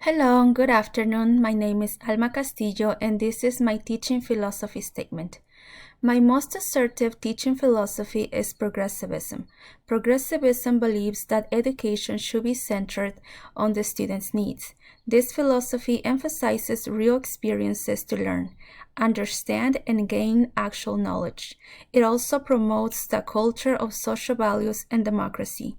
Hello, good afternoon. My name is Alma Castillo, and this is my teaching philosophy statement. My most assertive teaching philosophy is progressivism. Progressivism believes that education should be centered on the student's needs. This philosophy emphasizes real experiences to learn, understand, and gain actual knowledge. It also promotes the culture of social values and democracy.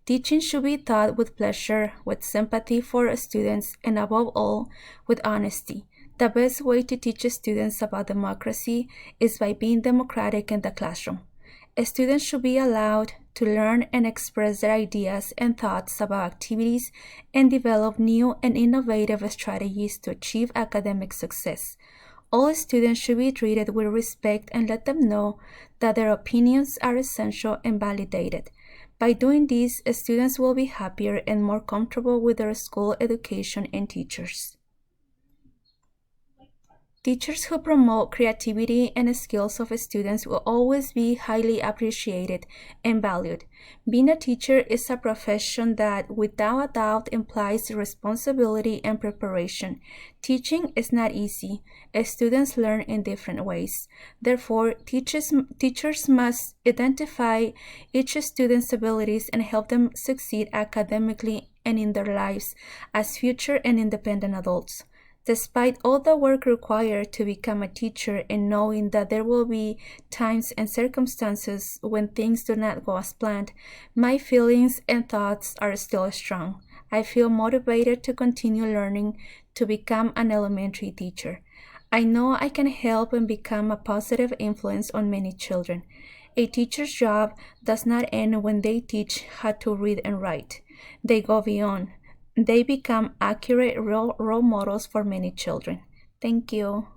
Teaching should be taught with pleasure, with sympathy for students, and above all, with honesty. The best way to teach students about democracy is by being democratic in the classroom. Students should be allowed to learn and express their ideas and thoughts about activities and develop new and innovative strategies to achieve academic success. All students should be treated with respect and let them know that their opinions are essential and validated. By doing this, students will be happier and more comfortable with their school education and teachers. Teachers who promote creativity and skills of students will always be highly appreciated and valued. Being a teacher is a profession that, without a doubt, implies responsibility and preparation. Teaching is not easy, as students learn in different ways. Therefore, teachers must identify each student's abilities and help them succeed academically and in their lives as future and independent adults. Despite all the work required to become a teacher and knowing that there will be times and circumstances when things do not go as planned, my feelings and thoughts are still strong. I feel motivated to continue learning to become an elementary teacher. I know I can help and become a positive influence on many children. A teacher's job does not end when they teach how to read and write. They go beyond. They become accurate role models for many children. Thank you.